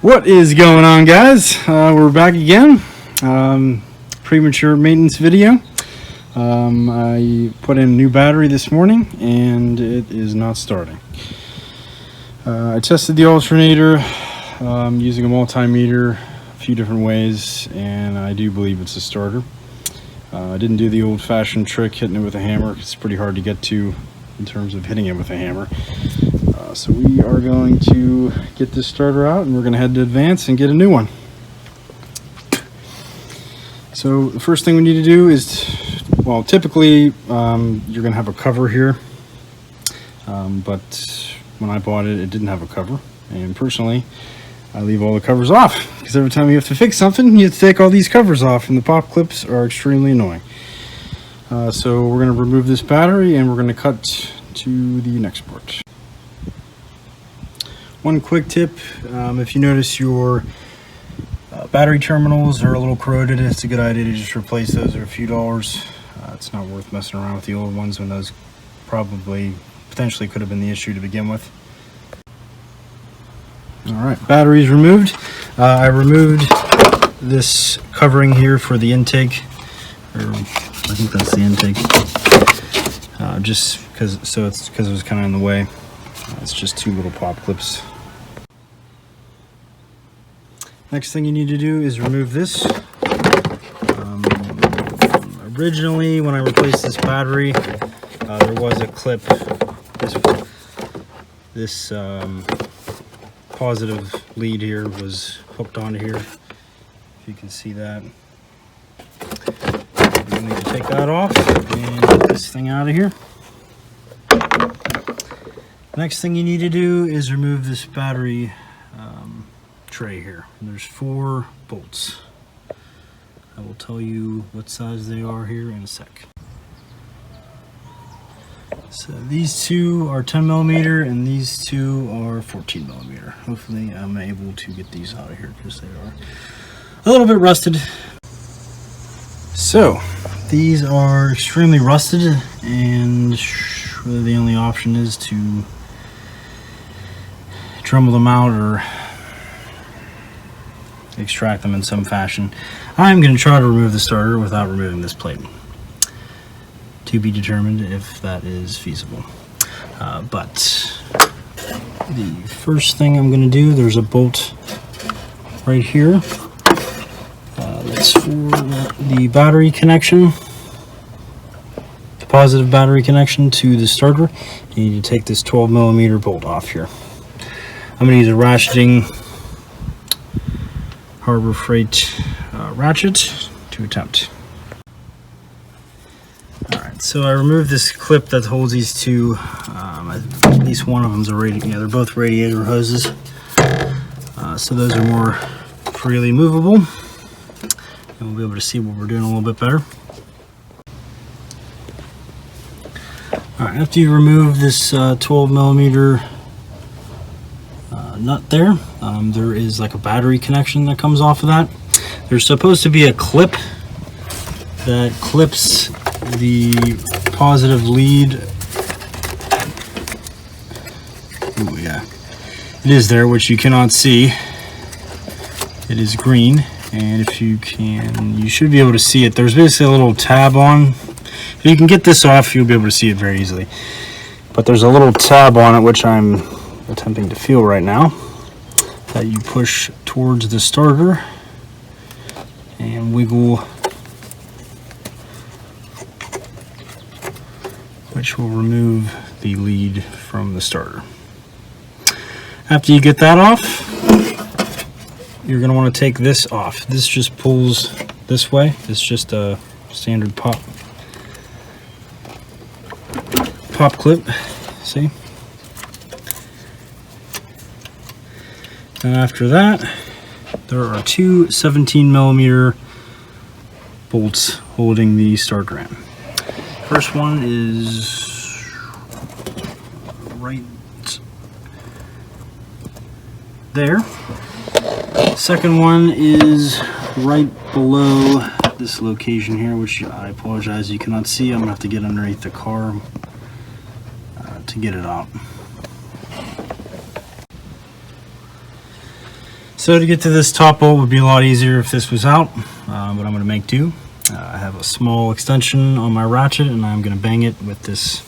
What is going on, guys? We're back again. Premature maintenance video. I put in a new battery this morning and it is not starting. I tested the alternator using a multimeter a few different ways, and I do believe it's a starter. I didn't do the old-fashioned trick hitting it with a hammer. It's pretty hard to get to in terms of hitting it with a hammer. So we are going to get this starter out and we're going to head to Advance and get a new one. So the first thing we need to do is, well, typically you're going to have a cover here, but when I bought it, it didn't have a cover, and personally I leave all the covers off because every time you have to fix something you have to take all these covers off, and the pop clips are extremely annoying. So we're going to remove this battery and we're going to cut to the next port. One quick tip, if you notice your battery terminals are a little corroded, it's a good idea to just replace those. They're a few dollars. It's not worth messing around with the old ones when those potentially could have been the issue to begin with. Alright, batteries removed. I removed this covering here for the intake, or I think that's the intake, just because it was kind of in the way. It's just two little pop clips. Next thing you need to do is remove this. Originally, when I replaced this battery, there was a clip. This positive lead here was hooked onto here. If you can see that. You'll need to take that off and get this thing out of here. Next thing you need to do is remove this battery tray here. And there's 4 bolts. I will tell you what size they are here in a sec. So these 2 are 10mm and these 2 are 14mm. Hopefully I'm able to get these out of here because they are a little bit rusted. So these are extremely rusted, and really the only option is to Dremel them out or extract them in some fashion. I'm going to try to remove the starter without removing this plate. To be determined if that is feasible. But the first thing I'm going to do, there's a bolt right here. That's for the battery connection, the positive battery connection to the starter. You need to take this 12mm bolt off here. I'm going to use a ratcheting Harbor Freight ratchet to attempt. Alright, so I removed this clip that holds these two. At least one of them's a radiator. Yeah, they're both radiator hoses. So those are more freely movable. And we'll be able to see what we're doing a little bit better. Alright, after you remove this 12mm nut there, there is like a battery connection that comes off of that. There's supposed to be a clip that clips the positive lead. Oh yeah, it is there, which you cannot see. It is green, and if you can, you should be able to see it. There's basically a little tab on. If you can get this off, you'll be able to see it very easily. But there's a little tab on it, which I'm attempting to feel right now, that you push towards the starter and wiggle, which will remove the lead from the starter. After you get that off, you're going to want to take this off. This just pulls this way. It's just a standard pop clip. See? And after that, there are 2 17mm bolts holding the starter in. First one is right there. Second one is right below this location here, which I apologize you cannot see. I'm gonna have to get underneath the car to get it out. So to get to this top bolt would be a lot easier if this was out, but I'm going to make do. I have a small extension on my ratchet, and I'm going to bang it with this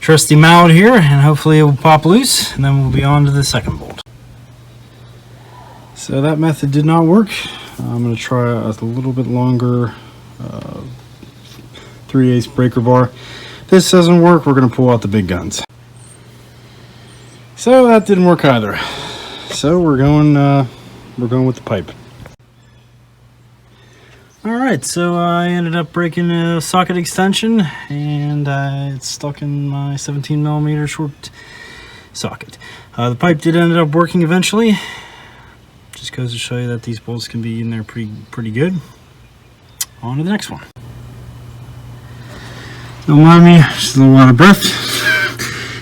trusty mallet here, and hopefully it will pop loose, and then we'll be on to the second bolt. So that method did not work. I'm going to try a little bit longer 3/8 breaker bar. If this doesn't work, we're going to pull out the big guns. So that didn't work either. So we're going with the pipe. Alright, so I ended up breaking a socket extension, and it's stuck in my 17mm short socket. The pipe did end up working eventually. Just goes to show you that these bolts can be in there pretty good. On to the next one. Don't mind me, just a little out of breath.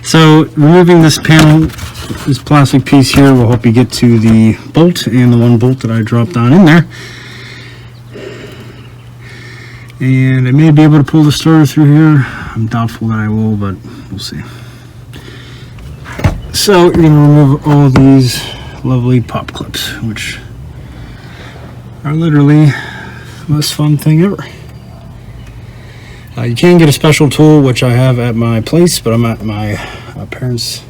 So removing this panel, this plastic piece here, will help you get to the bolt and the one bolt that I dropped down in there. And I may be able to pull the starter through here. I'm doubtful that I will, but we'll see. So you're going to remove all of these lovely pop clips, which are literally the most fun thing ever. You can get a special tool, which I have at my place, but I'm at my parents'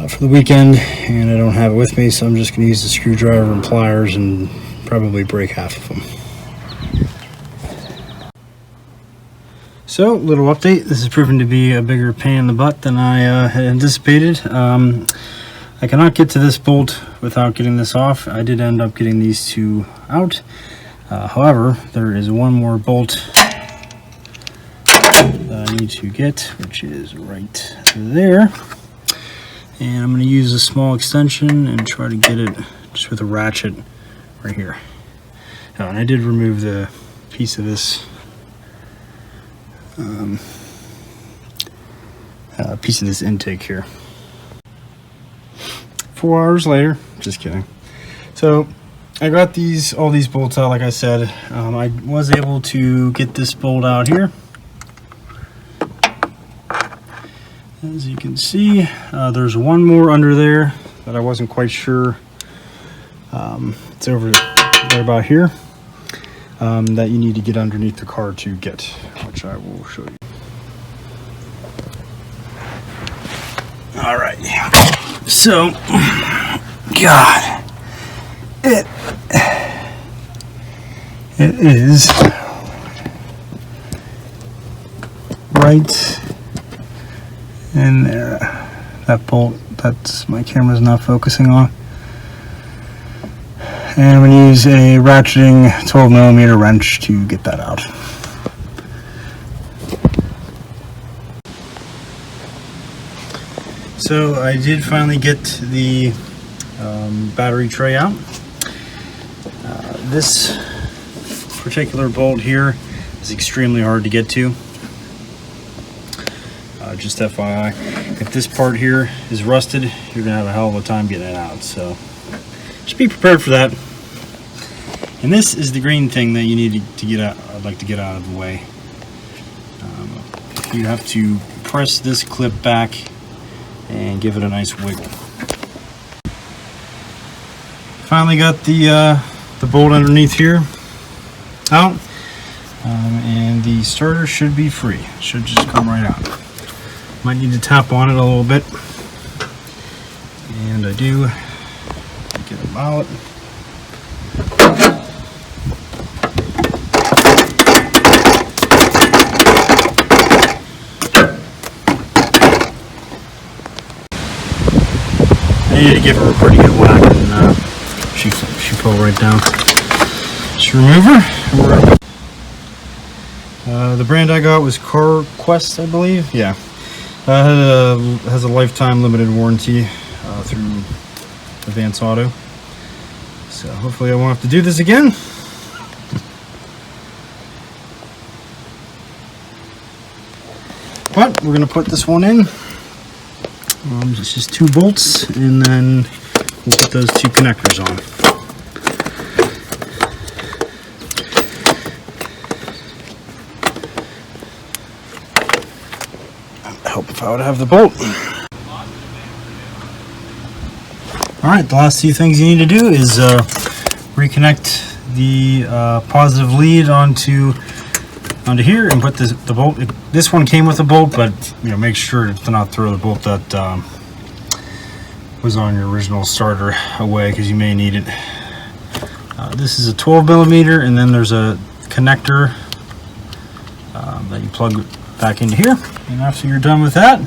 for the weekend, and I don't have it with me, so I'm just going to use the screwdriver and pliers and probably break half of them. So, little update. This has proven to be a bigger pain in the butt than I had anticipated. I cannot get to this bolt without getting this off. I did end up getting these two out. However, there is one more bolt that I need to get, which is right there. And I'm going to use a small extension and try to get it just with a ratchet right here. And I did remove the piece of this intake here. 4 hours later, just kidding. So I got all these bolts out, like I said. I was able to get this bolt out here. As you can see, there's one more under there that I wasn't quite sure. It's over there about here, that you need to get underneath the car to get, which I will show you. All right, so, God, it is right in there. That bolt, that's my camera's not focusing on. And I'm going to use a ratcheting 12mm wrench to get that out. So I did finally get the battery tray out. This particular bolt here is extremely hard to get to. Just FYI, if this part here is rusted, you're gonna have a hell of a time getting it out, so just be prepared for that. And this is the green thing that you need to get out. I'd like to get out of the way. You have to press this clip back and give it a nice wiggle. Finally got the bolt underneath here out, and the starter should be free. It should just come right out. Might need to tap on it a little bit, and I do. Get a mallet. I need to give her a pretty good whack, and she fell right down. Just remove her. The brand I got was Car Quest, I believe. Yeah. Has a lifetime limited warranty through Advance Auto. So hopefully I won't have to do this again. But we're going to put this one in. It's just 2 bolts, and then we'll put those 2 connectors on. Help if I would have the bolt. Alright, the last two things you need to do is reconnect the positive lead onto here and put the bolt. This one came with a bolt, but make sure to not throw the bolt that was on your original starter away, because you may need it. This is a 12 millimeter, and then there's a connector that you plug back into here. And after you're done with that,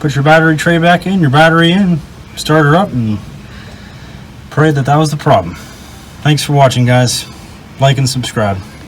put your battery tray back in, your battery in, start her up, and pray that was the problem. Thanks for watching, guys. Like and subscribe.